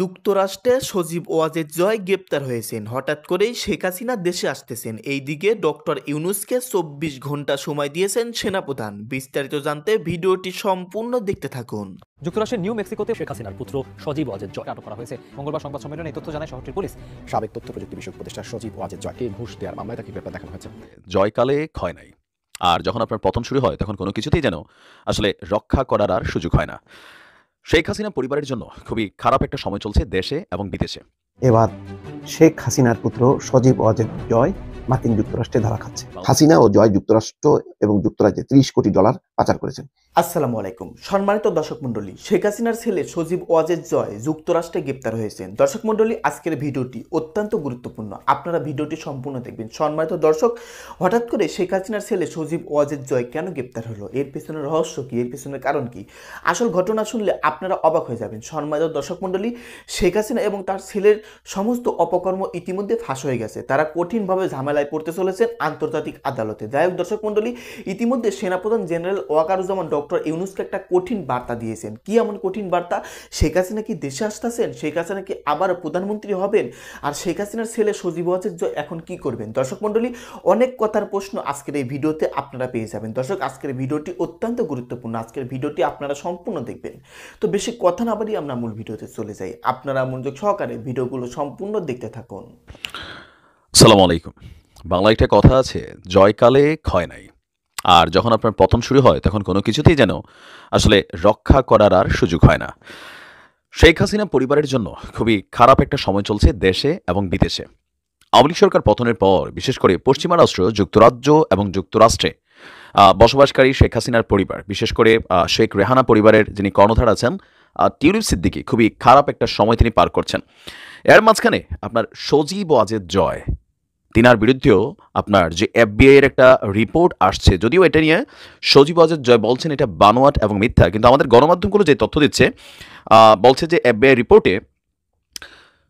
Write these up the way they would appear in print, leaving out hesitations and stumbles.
যুক্তরাষ্ট্রে সজীব ওয়াজেদ জয় গ্রেপ্তার হয়েছেন। হঠাৎ করেই শেখ হাসিনা দেশে আসতেছেন। এইদিকে ডক্টর ইউনূসকে ২৪ ঘন্টা সময় দিয়েছেন সেনাপ্রধান। বিস্তারিত জানতে ভিডিওটি সম্পূর্ণ দেখতে থাকুন। যুক্তরাষ্ট্রের নিউ মেক্সিকোতে শেখ হাসিনার পুত্র সজীব ওয়াজেদ জয় আটক করা হয়েছে। মঙ্গলবার সংবাদ সম্মেলনে এই তথ্য জানায় শহরটির পুলিশ। সাবেক তথ্য প্রযুক্তি বিষয়ক উপদেষ্টা সজীব ওয়াজেদ জয়কে ঘুষ দেওয়ার মামলায় তাকে গ্রেপ্তার দেখানো হয়েছে। জয়কালে ক্ষয় নাই, আর যখন আপনার পতন শুরু হয় তখন কোনো কিছুতেই যেন আসলে রক্ষা করার আর সুযোগ হয় না। শেখ হাসিনা পরিবারের জন্য খুবই খারাপ একটা সময় চলছে দেশে এবং বিদেশে। এবার শেখ হাসিনার পুত্র সজীব ওয়াজেদ জয় মার্কিন যুক্তরাষ্ট্রে ধরা খাচ্ছে। হাসিনা ও জয় যুক্তরাষ্ট্র এবং যুক্তরাজ্যে $30 কোটি পাচার করেছেন। আসসালামু আলাইকুম সম্মানিত দর্শক মণ্ডলী, শেখ হাসিনার ছেলে সজীব ওয়াজেদ জয় যুক্তরাষ্ট্রে গ্রেপ্তার হয়েছেন। দর্শক মণ্ডলী, আজকের ভিডিওটি অত্যন্ত গুরুত্বপূর্ণ, আপনারা ভিডিওটি সম্পূর্ণ দেখবেন। সম্মানিত দর্শক, হঠাৎ করে শেখ হাসিনার ছেলে সজীব ওয়াজেদ জয় কেন গ্রেপ্তার হলো, এর পেছনের রহস্য কি, এর পেছনের কারণ কি, আসল ঘটনা শুনলে আপনারা অবাক হয়ে যাবেন। সম্মানিত দর্শক মণ্ডলী, শেখ হাসিনা এবং তার ছেলের সমস্ত অপকর্ম ইতিমধ্যে ফাঁস হয়ে গেছে। তারা কঠিনভাবে ঝামেলায় পড়তে চলেছেন আন্তর্জাতিক আদালতে। যাই হোক দর্শক মণ্ডলী, ইতিমধ্যে সেনাপ্রধান জেনারেল ওয়াকারুজ্জামান ডক্টর ইউনূসকে একটা কঠিন বার্তা দিয়েছেন। কি এমন কঠিন বার্তা? শেখ হাসিনা কি দেশে আসতেছেন? শেখ হাসিনা কি আবার প্রধানমন্ত্রী হবেন? আর শেখ হাসিনার ছেলে সজীব ওয়াজেদ জয় এখন কি করবেন? দর্শক মণ্ডলী, অনেক কথার প্রশ্ন আজকের এই ভিডিওতে আপনারা পেয়ে যাবেন। দর্শক, আজকের ভিডিওটি অত্যন্ত গুরুত্বপূর্ণ, আজকের ভিডিওটি আপনারা সম্পূর্ণ দেখবেন। তো বেশি কথা না বাড়িয়ে আমরা মূল ভিডিওতে চলে যাই। আপনারা মনোযোগ সহকারে ভিডিওগুলো সম্পূর্ণ দেখতে থাকুন। আসসালামু আলাইকুম। বাংলা একটা কথা আছে, জয়কালে ক্ষয় নাই, আর যখন আপনার পতন শুরু হয় তখন কোনো কিছুতেই যেন আসলে রক্ষা করার আর সুযোগ হয় না। শেখ হাসিনা পরিবারের জন্য খুবই খারাপ একটা সময় চলছে দেশে এবং বিদেশে। আওয়ামী লীগ সরকার পতনের পর বিশেষ করে পশ্চিমা রাষ্ট্র যুক্তরাজ্য এবং যুক্তরাষ্ট্রে বসবাসকারী শেখ হাসিনার পরিবার, বিশেষ করে শেখ রেহানা পরিবারের যিনি কর্ণধার আছেন টিউলিপ সিদ্দিকী, খুবই খারাপ একটা সময় তিনি পার করছেন। এর মাঝখানে আপনার সজীব ওয়াজেদ জয়, তিনার বিরুদ্ধেও আপনার যে FBI এর একটা রিপোর্ট আসছে, যদিও এটা নিয়ে সজীব ওয়াজেদ জয় বলছেন এটা বানোয়াট এবং মিথ্যা, কিন্তু আমাদের গণমাধ্যমগুলো যে তথ্য দিচ্ছে বলছে যে FBI রিপোর্টে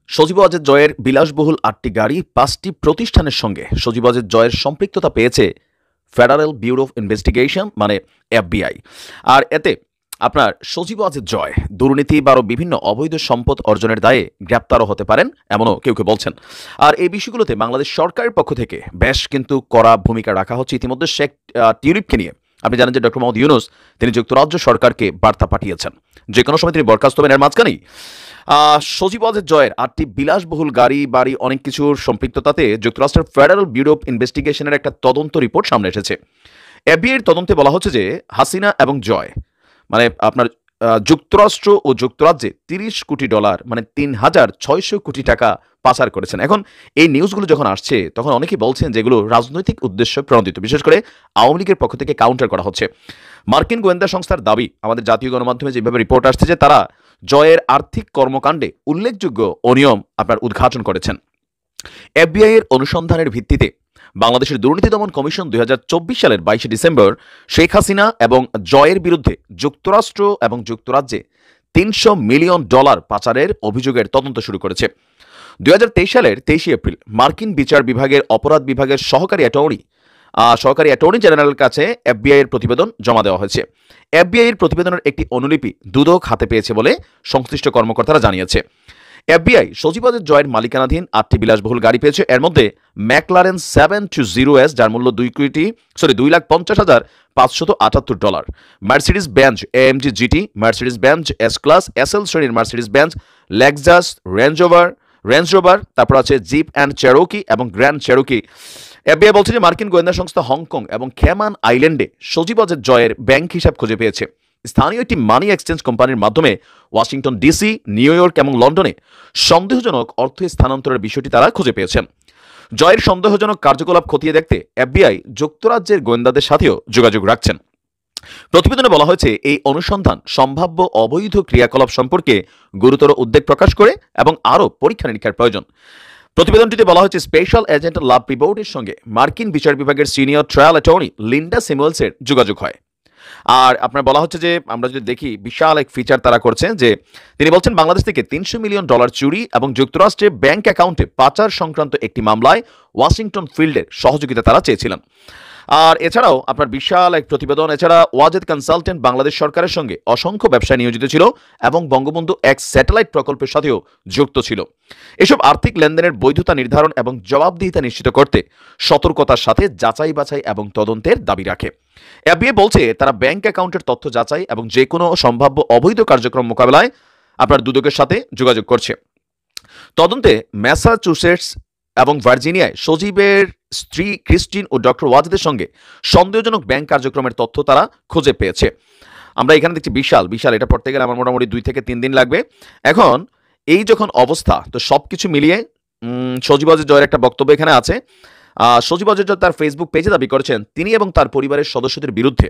সজীব ওয়াজেদ জয়ের বিলাসবহুল 8টি গাড়ি 5টি প্রতিষ্ঠানের সঙ্গে সজীব ওয়াজেদ জয়ের সম্পৃক্ততা পেয়েছে ফেডারেল ব্যুরো অফ ইনভেস্টিগেশন মানে FBI। আর এতে আপনার সজীব ওয়াজেদ জয় দুর্নীতি বা বিভিন্ন অবৈধ সম্পদ অর্জনের দায়ে গ্রেপ্তারও হতে পারেন, এমনও কেউ কেউ বলছেন। আর এই বিষয়গুলোতে বাংলাদেশ সরকারের পক্ষ থেকে বেশ কিন্তু কড়া ভূমিকা রাখা হচ্ছে। ইতিমধ্যে শেখ টিউলিপকে নিয়ে আপনি জানেন যে ডক্টর মোহাম্মদ ইউনূস তিনি যুক্তরাজ্য সরকারকে বার্তা পাঠিয়েছেন যে কোনো সময় তিনি বরখাস্ত হবেন। এর মাঝখানেই সজীব ওয়াজেদ জয়ের 8টি বিলাসবহুল গাড়ি বাড়ি অনেক কিছুর সম্পৃক্ততাতে যুক্তরাষ্ট্রের ফেডারেল ব্যুরো অফ ইনভেস্টিগেশনের একটা তদন্ত রিপোর্ট সামনে এসেছে। FBI এর তদন্তে বলা হচ্ছে যে হাসিনা এবং জয় মানে আপনার যুক্তরাষ্ট্র ও যুক্তরাজ্যে $30 কোটি মানে 3,600 কোটি টাকা পাচার করেছেন। এখন এই নিউজগুলো যখন আসছে তখন অনেকেই বলছেন যেগুলো রাজনৈতিক উদ্দেশ্যে প্রণোদিত, বিশেষ করে আওয়ামী লীগের পক্ষ থেকে কাউন্টার করা হচ্ছে। মার্কিন গোয়েন্দা সংস্থার দাবি, আমাদের জাতীয় গণমাধ্যমে যেভাবে রিপোর্ট আসছে যে তারা জয়ের আর্থিক কর্মকাণ্ডে উল্লেখযোগ্য অনিয়ম আপনার উদ্ঘাটন করেছেন। FBI এর অনুসন্ধানের ভিত্তিতে বাংলাদেশের দুর্নীতি দমন কমিশন 2024 সালের 22 ডিসেম্বর শেখ হাসিনা এবং জয়ের বিরুদ্ধে যুক্তরাষ্ট্র এবং যুক্তরাজ্যে $300 মিলিয়ন পাচারের অভিযোগের তদন্ত শুরু করেছে। 2023 সালের 23 এপ্রিল মার্কিন বিচার বিভাগের অপরাধ বিভাগের সহকারী অ্যাটর্নি জেনারেলের কাছে FBI এর প্রতিবেদন জমা দেওয়া হয়েছে। FBI এর প্রতিবেদনের একটি অনুলিপি দুদক হাতে পেয়েছে বলে সংশ্লিষ্ট কর্মকর্তারা জানিয়েছে। FBI সজীব ওয়াজেদ জয়ের মালিকানাধীন 8টি বিলাসবহুল গাড়ি পেয়েছে। এর মধ্যে ম্যাকলারেন 720S যার মূল্য $2,50,578, Mercedes Benz AMG GT, Mercedes Benz S class SL শ্রেণীর Mercedes Benz, Lexus, range rover, তারপর আছে জিপ অ্যান্ড চেরোকি এবং গ্র্যান্ড চেরোকি। FBI বলছে যে মার্কিন গোয়েন্দা সংস্থা হংকং এবং ক্যামান আইল্যান্ডে সজীব ওয়াজেদ জয়ের ব্যাংক হিসাব খুঁজে পেয়েছে। স্থানীয় একটি মানি এক্সচেঞ্জ কোম্পানির মাধ্যমে ওয়াশিংটন DC, নিউ ইয়র্ক এবং লন্ডনে সন্দেহজনক অর্থ স্থানান্তরের বিষয়টি তারা খুঁজে পেয়েছেন। জয়ের সন্দেহজনক কার্যকলাপ খতিয়ে দেখতে FBI যুক্তরাজ্যের গোয়েন্দাদের সাথেও যোগাযোগ রাখছেন। প্রতিবেদনে বলা হয়েছে এই অনুসন্ধান সম্ভাব্য অবৈধ ক্রিয়াকলাপ সম্পর্কে গুরুতর উদ্বেগ প্রকাশ করে এবং আরও পরীক্ষা নিরীক্ষার প্রয়োজন। প্রতিবেদনটিতে বলা হয়েছে স্পেশাল এজেন্ট লাভ রিপোর্টের সঙ্গে মার্কিন বিচার বিভাগের সিনিয়র ট্রায়াল অ্যাটর্নি লিন্ডা স্যামুয়েলসের যোগাযোগ হয়। আর আপনার বলা হচ্ছে যে আমরা যদি দেখি বিশাল এক ফিচার তারা করছে যে তিনি বলছেন বাংলাদেশ থেকে $300 মিলিয়ন চুরি এবং যুক্তরাষ্ট্রের ব্যাংক অ্যাকাউন্টে পাচার সংক্রান্ত একটি মামলায় ওয়াশিংটন ফিল্ডের সহযোগিতা তারা চেয়েছিলেন। আর এছাড়াও আপনার বিশাল এক প্রতিবেদন, এছাড়া ওয়াজেদ কনসালটেন্ট বাংলাদেশ সরকারের সঙ্গে অসংখ্য ব্যবসায় নিয়োজিত ছিল এবং বঙ্গবন্ধু এক স্যাটেলাইট প্রকল্পের সাথেও যুক্ত ছিল। এসব আর্থিক লেনদেনের বৈধতা নির্ধারণ এবং জবাবদিহিতা নিশ্চিত করতে সতর্কতার সাথে যাচাই বাছাই এবং তদন্তের দাবি রাখে। এফবিআই বলছে তারা ব্যাংক অ্যাকাউন্টের তথ্য যাচাই এবং যে কোনো সম্ভাব্য অবৈধ কার্যক্রম মোকাবেলায় আপনার দুদকের সাথে যোগাযোগ করছে। তদন্তে ম্যাসাচুসেটস এবং ভার্জিনিয়ায় সজীবের স্ত্রী ক্রিস্টিন ও ডক্টর ওয়াজেদের সঙ্গে সন্দেহজনক ব্যাংক কার্যক্রমের তথ্য তারা খুঁজে পেয়েছে। আমরা এখানে দেখছি বিশাল বিশাল, এটা পড়তে গেলে আমার মোটামুটি 2 থেকে 3 দিন লাগবে। এখন এই যখন অবস্থা, তো সব কিছু মিলিয়ে সজীব ওয়াজেদ জয়ের একটা বক্তব্য এখানে আছে। সজীব ওয়াজেদ জয় তার ফেসবুক পেজে দাবি করেছেন তিনি এবং তার পরিবারের সদস্যদের বিরুদ্ধে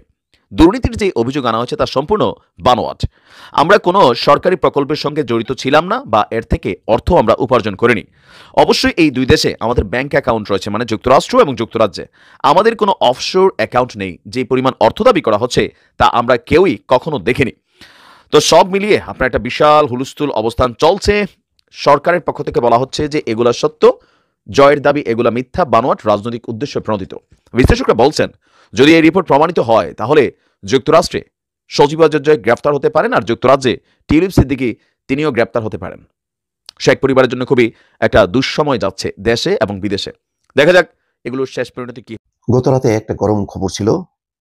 দুর্নীতির যে অভিযোগ আনা হয়েছে তা সম্পূর্ণ বানোয়াট। আমরা কোনো সরকারি প্রকল্পের সঙ্গে জড়িত ছিলাম না বা এর থেকে অর্থ আমরা উপার্জন করিনি। অবশ্যই এই দুই দেশে আমাদের ব্যাংক অ্যাকাউন্ট রয়েছে, মানে যুক্তরাষ্ট্র এবং যুক্তরাজ্যে। আমাদের কোনো অফশোর অ্যাকাউন্ট নেই। যে পরিমাণ অর্থ দাবি করা হচ্ছে তা আমরা কেউই কখনো দেখিনি। তো সব মিলিয়ে আপনার একটা বিশাল হুলস্থুল অবস্থান চলছে। সরকারের পক্ষ থেকে বলা হচ্ছে যে এগুলা সত্য, জয়ের দাবি এগুলা মিথ্যা, বানোয়াট, রাজনৈতিক উদ্দেশ্য প্রণোদিত। বিশ্লেষকরা বলছেন যদি এই রিপোর্ট প্রমাণিত হয় তাহলে যুক্তরাষ্ট্রে সজীব ওয়াজেদ জয় গ্রেফতার হতে পারেন, আর যুক্তরাজ্যে টিউলিপ সিদ্দিকী তিনিও গ্রেফতার হতে পারেন। শেখ পরিবারের জন্য খুবই একটা দুঃসময় যাচ্ছে দেশে এবং বিদেশে। দেখা যাক এগুলোর শেষ পরিণতি কি। গতরাতে একটা গরম খবর ছিল।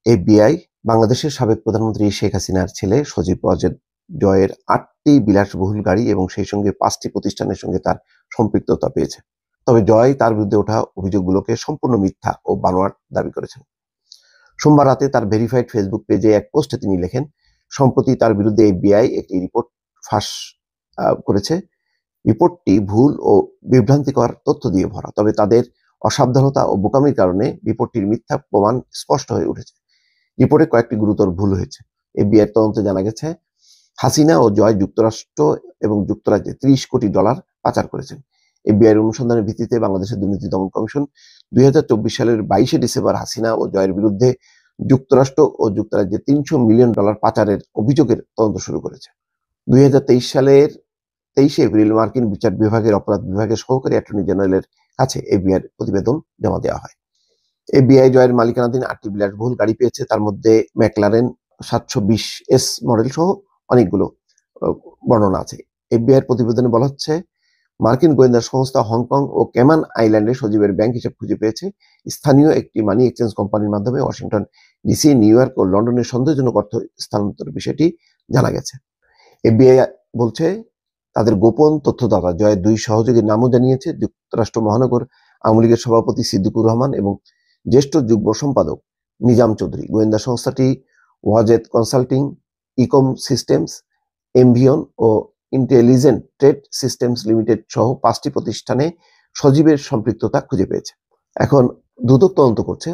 এফবিআই বাংলাদেশের সাবেক প্রধানমন্ত্রী শেখ হাসিনার ছেলে সজীব ওয়াজেদ জয়ের 8টি বিলাসবহুল গাড়ি এবং সেই সঙ্গে 5টি প্রতিষ্ঠানের সঙ্গে তার সম্পৃক্ততা পেয়েছে। তবে জয় তার বিরুদ্ধে ওঠা অভিযোগগুলোকে সম্পূর্ণ মিথ্যা ও বানোয়াট দাবি করেছেন। সোমবার রাতে তার ভেরিফাইড ফেসবুক পেজে এক পোস্টে তিনি লেখেন, সম্প্রতি তার বিরুদ্ধে এফবিআই একটি রিপোর্ট ফাঁস করেছে। রিপোর্টটি ভুল ও বিভ্রান্তিকর তথ্য দিয়ে ভরা, তবে তাদের অসাবধানতা ও বোকামির কারণে রিপোর্টটির মিথ্যা প্রমাণ স্পষ্ট হয়ে উঠেছে। রিপোর্টে কয়েকটি গুরুতর ভুল হয়েছে। এফবিআই তদন্তে জানা গেছে হাসিনা ও জয় যুক্তরাষ্ট্র এবং যুক্তরাজ্যে $30 কোটি পাচার করেছেন। এফবিআই এর অনুসন্ধানের ভিত্তিতে বাংলাদেশের দুর্নীতি দমন কমিশন 2024 সালের 22শে ডিসেম্বর হাসিনা ও জয়ের বিরুদ্ধে যুক্তরাষ্ট্র ও যুক্তরাজ্যে $300 মিলিয়ন পাচারের অভিযোগের তদন্ত শুরু করেছে। 2023 সালের 23শে এপ্রিল মার্কিন বিচার বিভাগের অপরাধ বিভাগের সহকারী অ্যাটর্নি জেনারেলের কাছে এফবিআই প্রতিবেদন জমা দেওয়া হয়। এফবিআই জয়ের মালিকানাধীন 8টি বিলাসবহুল গাড়ি পেয়েছে, তার মধ্যে ম্যাকলারেন 720S মডেল সহ অনেকগুলো বর্ণনা আছে। এফবিআই এর প্রতিবেদনে বলা হচ্ছে মার্কিন গোয়েন্দা সংস্থা হংকং ও ক্যামান আইল্যান্ডে সজীবের ব্যাংক হিসাব খুঁজে পেয়েছে। স্থানীয় একটি মানি এক্সচেঞ্জ কোম্পানির মাধ্যমে ওয়াশিংটন ডিসি, নিউ ইয়র্ক ও লন্ডনের সন্দেহজনক অর্থ স্থানান্তরের বিষয়টি জানা গেছে। এফবিআই বলছে তাদের গোপন তথ্যদাতা জয়ের 2 সহযোগীর নামও জানিয়েছে। যুক্তরাষ্ট্র মহানগর আওয়ামী লীগের সভাপতি সিদ্দিকুর রহমান এবং জ্যেষ্ঠ যুগ্ম সম্পাদক নিজাম চৌধুরী। গোয়েন্দা সংস্থাটি ওয়াজেদ কনসাল্টিং, ইকম সিস্টেমস, এমভিয়ন ও ইন্টেলিজেন্ট ট্রেড সিস্টেমস লিমিটেড সহ 5টি প্রতিষ্ঠানে সজীবের সম্পৃক্ততা খুঁজে পেয়েছে। এখন দুদক তদন্ত করছে।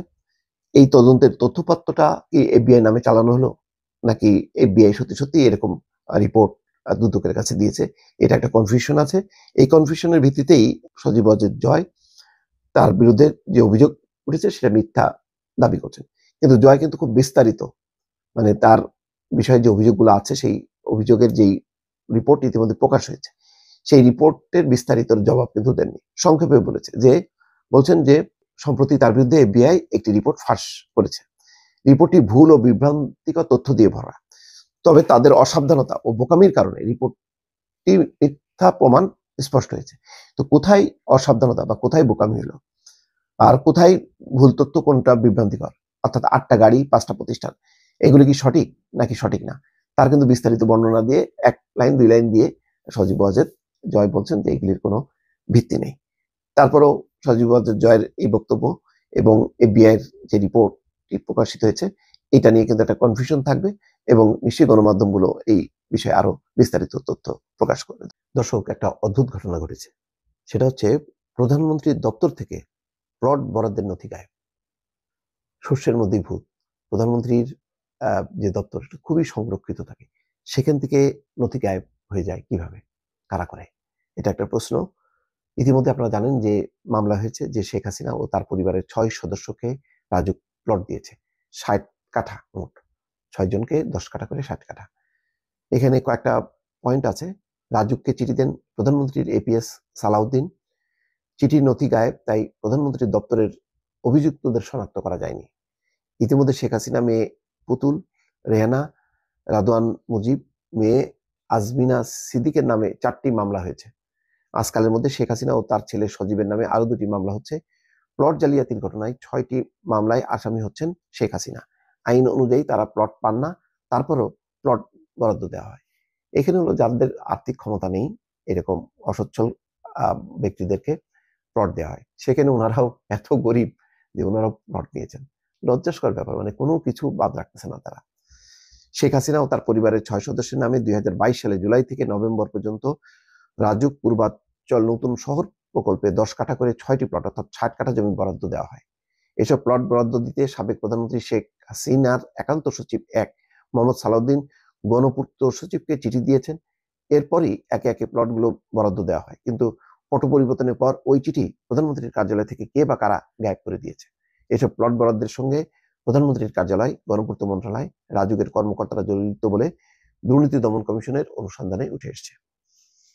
এই তদন্তের তথ্যপাত্রটা কি এফবিআই নামে চালানো হলো, নাকি এফবিআই সত্যি সত্যি এরকম রিপোর্ট দুদকের কাছে দিয়েছে? এটা একটা কনফিউশন আছে। এই কনফিউশনের ভিত্তিতেই সজীব ওয়াজেদ জয় তার বিরুদ্ধে যে অভিযোগ উঠেছে সেটা মিথ্যা দাবি করছেন। কিন্তু জয় কিন্তু খুব বিস্তারিত, মানে তার বিষয়ে যে অভিযোগগুলো আছে সেই অভিযোগের যেই রিপোর্ট ইতিমধ্যে প্রকাশ হয়েছে সেই রিপোর্টের বিস্তারিত জবাব কিন্তু দেননি। সংক্ষেপে বলছেন যে সম্প্রতি তার বিরুদ্ধে এফবিআই একটি রিপোর্ট ফাঁস করেছে। রিপোর্টটি ভুল ও বিভ্রান্তিকর তথ্য দিয়ে ভরা, তবে তাদের অসাবধানতা ও বোকামির কারণে রিপোর্টটি মিথ্যা প্রমাণ স্পষ্ট হয়েছে। তো কোথায় অসাবধানতা বা কোথায় বোকামি হলো, আর কোথায় ভুল তথ্য, কোনটা বিভ্রান্তিকর? অর্থাৎ 8টা গাড়ি 5টা প্রতিষ্ঠান, এগুলি কি সঠিক নাকি সঠিক না, তার কিন্তু বিস্তারিত বর্ণনা দিয়ে 1 লাইন 2 লাইন দিয়ে সজীব ওয়াজেদ জয় বলছেন যে এগুলির কোনো ভিত্তি নেই। তারপরেও সজীব ওয়াজেদ জয়ের এই বক্তব্য এবং এফবিআই এর যে রিপোর্টটি প্রকাশিত হয়েছে এটা নিয়ে কিন্তু একটা কনফিউশন থাকবে এবং নিশ্চয়ই গণমাধ্যমগুলো এই বিষয়ে আরো বিস্তারিত তথ্য প্রকাশ করবে। দর্শক, একটা অদ্ভুত ঘটনা ঘটেছে। সেটা হচ্ছে প্রধানমন্ত্রীর দপ্তর থেকে প্লট বরাদ্দের নথি গায়েব। শস্যের মধ্যেই ভূত। প্রধানমন্ত্রীর যে দপ্তর এটা খুবই সংরক্ষিত থাকে, সেখান থেকে নথি গায়েব হয়ে যায় কিভাবে, কারা করে? এটা একটা প্রশ্ন। ইতিমধ্যে আপনারা জানেন যে মামলা হয়েছে যে শেখ হাসিনা ও তার পরিবারের 6 সদস্যকে রাজুক প্লট দিয়েছে, 60 কাঠা মোট 6 জনকে 10 কাঠা করে 60 কাঠা। এখানে কয়েকটা পয়েন্ট আছে। রাজুককে চিঠি দেন প্রধানমন্ত্রীর এপিএস সালাউদ্দিন। চিঠির নথি গায়েব, তাই প্রধানমন্ত্রীর দপ্তরের অভিযুক্তদের শনাক্ত করা যায়নি। ইতিমধ্যে শেখ হাসিনা মেয়ে পুতুল, রেহানা, রাদওয়ান মুজিব, মেয়ে আজমিনা সিদ্দিকের নামে 4টি মামলা হয়েছে। আজকালের মধ্যে শেখ হাসিনা ও তার ছেলে সজীবের নামে আরো 2টি মামলা হচ্ছে। প্লট জালিয়াতির ঘটনায় 6টি মামলায় আসামি হচ্ছেন শেখ হাসিনা। আইন অনুযায়ী তারা প্লট পান না, তারপরও প্লট বরাদ্দ দেওয়া হয়। এখানে হলো যাদের আর্থিক ক্ষমতা নেই, এরকম অসচ্ছল ব্যক্তিদেরকে প্লট দেওয়া হয়। সেখানে ওনারাও এত গরিব যে ওনারাও প্লট নিয়েছেন। লজ্জাস্কর ব্যাপার, মানে কোনো কিছু বাদ রাখতেছে না তারা। শেখ হাসিনা ও তার পরিবারের 6 সদস্যের নামে 2022 সালে জুলাই থেকে নভেম্বর পর্যন্ত রাজুক পূর্বাঞ্চল নতুন শহর প্রকল্পে 10 কাঠা করে 6টি প্লট অর্থাৎ 60 কাঠা জমি বরাদ্দ দেওয়া হয়। এসব প্লট বরাদ্দ দিতে সাবেক প্রধানমন্ত্রী শেখ হাসিনার একান্ত সচিব মোহাম্মদ সালাউদ্দিন গণপূর্ত সচিবকে চিঠি দিয়েছেন। এরপরই একে একে প্লটগুলো বরাদ্দ দেওয়া হয়, কিন্তু পট পরিবর্তনের পর ওই চিঠি প্রধানমন্ত্রীর কার্যালয় থেকে কে বা কারা গায়েব করে দিয়েছে। এসব প্লট বরাদ্দের সঙ্গে প্রধানমন্ত্রীর কার্যালয়, গণপূর্ত মন্ত্রণালয়, রাজুকের কর্মকর্তারা জড়িত বলে দুর্নীতি দমন কমিশনের অনুসন্ধানে উঠে এসেছে।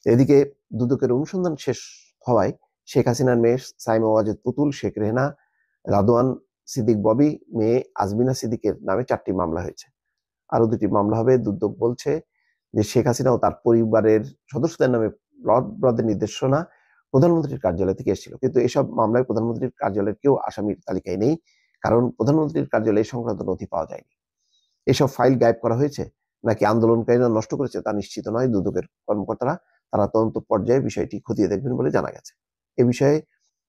এদিকে দুদকের অনুসন্ধান শেষ হওয়ায় শেখ হাসিনার মেয়ে সাইমা ওয়াজেদ পুতুল, শেখ রেহানা, রাদওয়ান সিদ্দিক ববি, মেয়ে আজমিনা সিদ্দিকের নামে 4টি মামলা হয়েছে। আরো 2টি মামলা হবে। দুদক বলছে যে শেখ হাসিনা ও তার পরিবারের সদস্যদের নামে প্লট বরাদ্দের নির্দেশনা প্রধানমন্ত্রীর কার্যালয় থেকে এসেছিল, কিন্তু এসব মামলায় প্রধানমন্ত্রীর কার্যালয়ের কেউ আসামির তালিকায় নেই, কারণ প্রধানমন্ত্রীর কার্যালয়ে সংক্রান্ত নথি পাওয়া যায়নি। এসব ফাইল গায়েব করা হয়েছে নাকি আন্দোলনকারীরা নষ্ট করেছে তা নিশ্চিত নয়। দুদকের কর্মকর্তারা তারা তদন্ত পর্যায়ে বিষয়টি খতিয়ে দেখবেন বলে জানা গেছে। এ বিষয়ে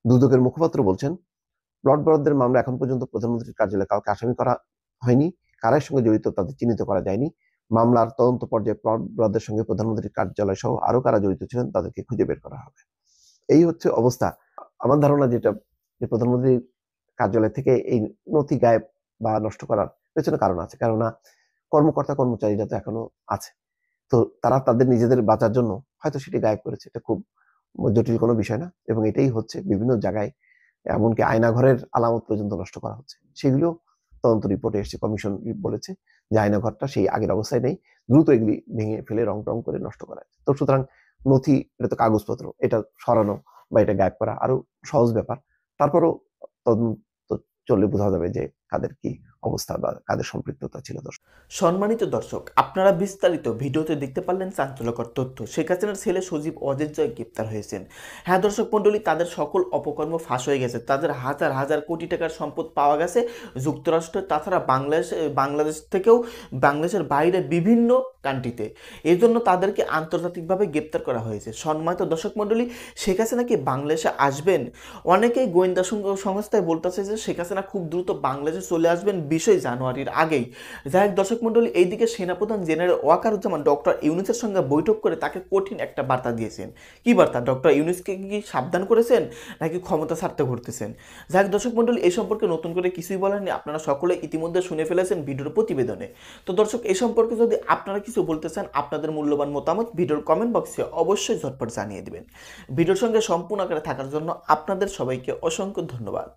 দুদকের মুখপাত্র বলছেন, প্লট বরাদ্দের মামলা এখন পর্যন্ত প্রধানমন্ত্রীর কার্যালয়ে কাউকে আসামি করা হয়নি, কারার সঙ্গে জড়িত তাদের চিহ্নিত করা যায়নি। মামলার তদন্ত পর্যায়ে প্লট বরাদ্দের সঙ্গে প্রধানমন্ত্রীর কার্যালয় সহ আরো কারা জড়িত ছিলেন তাদেরকে খুঁজে বের করা হবে। এই হচ্ছে অবস্থা। আমার ধারণা যে প্রধানমন্ত্রীর কার্যালয় থেকে এই নথি গায়েব বা নষ্ট করার পেছনে কারণ আছে, কেননা কর্মকর্তা কর্মচারীরা তো এখনো আছে, তো তারা তাদের নিজেদের বাঁচার জন্য হয়তো সেটি গায়েব করেছে। এটা খুব জটিল কোনো বিষয় না, এবং এটাই হচ্ছে বিভিন্ন জায়গায়, এমনকি আয়নাঘরের আলামত পর্যন্ত নষ্ট করা হচ্ছে। সেগুলো তদন্ত রিপোর্টে এসেছে, কমিশন বলেছে যে আয়নাঘরটা সেই আগের অবস্থায় নেই, দ্রুত এগুলি ভেঙে ফেলে রং টং করে নষ্ট করা হয়েছে। তো সুতরাং নথি, এটা তো কাগজপত্র, এটা সরানো বা এটা গায়েব করা আরো সহজ ব্যাপার। তারপরও তদন্ত চললে বোঝা যাবে যে কাদের কি অবস্থা বা কাদের সম্পৃক্ততা ছিল। সম্মানিত দর্শক, আপনারা বিস্তারিত ভিডিওতে দেখতে পারলেন চাঞ্চল্যকর তথ্য। শেখ হাসিনার ছেলে সজীব ওয়াজেদ জয় গ্রেপ্তার হয়েছেন। হ্যাঁ দর্শক মণ্ডলী, তাদের সকল অপকর্ম ফাঁস হয়ে গেছে, তাদের হাজার হাজার কোটি টাকার সম্পদ পাওয়া গেছে যুক্তরাষ্ট্র, তাছাড়া বাংলাদেশ থেকেও, বাংলাদেশের বাইরে বিভিন্ন কান্ট্রিতে। এই জন্য তাদেরকে আন্তর্জাতিকভাবে গ্রেপ্তার করা হয়েছে। সম্মানিত দর্শক মণ্ডলী, শেখ হাসিনা কি বাংলাদেশে আসবেন? অনেকেই গোয়েন্দা সংস্থায় বলতেছে যে শেখ হাসিনা খুব দ্রুত বাংলাদেশে চলে আসবেন 20 জানুয়ারির আগেই। যাই হোক দর্শক মণ্ডলী, এইদিকে সেনাপ্রধান জেনারেল ওয়াকারুজ্জামান ডক্টর ইউনূসের সঙ্গে বৈঠক করে তাকে কঠিন একটা বার্তা দিয়েছেন। কি বার্তা? ডক্টর ইউনূসকে কি সাবধান করেছেন নাকি ক্ষমতা ছাড়তে ঘুরতেছেন? যাই হোক দর্শক মণ্ডলী, এই সম্পর্কে নতুন করে কিছুই বলেননি, আপনারা সকলে ইতিমধ্যে শুনে ফেলেছেন ভিডিওর প্রতিবেদনে। তো দর্শক, এই সম্পর্কে যদি আপনারা কিছু বলতে চান, আপনাদের মূল্যবান মতামত ভিডিওর কমেন্ট বক্সে অবশ্যই ঝটপট জানিয়ে দিবেন। ভিডিওর সঙ্গে সম্পূর্ণ আকারে থাকার জন্য আপনাদের সবাইকে অসংখ্য ধন্যবাদ।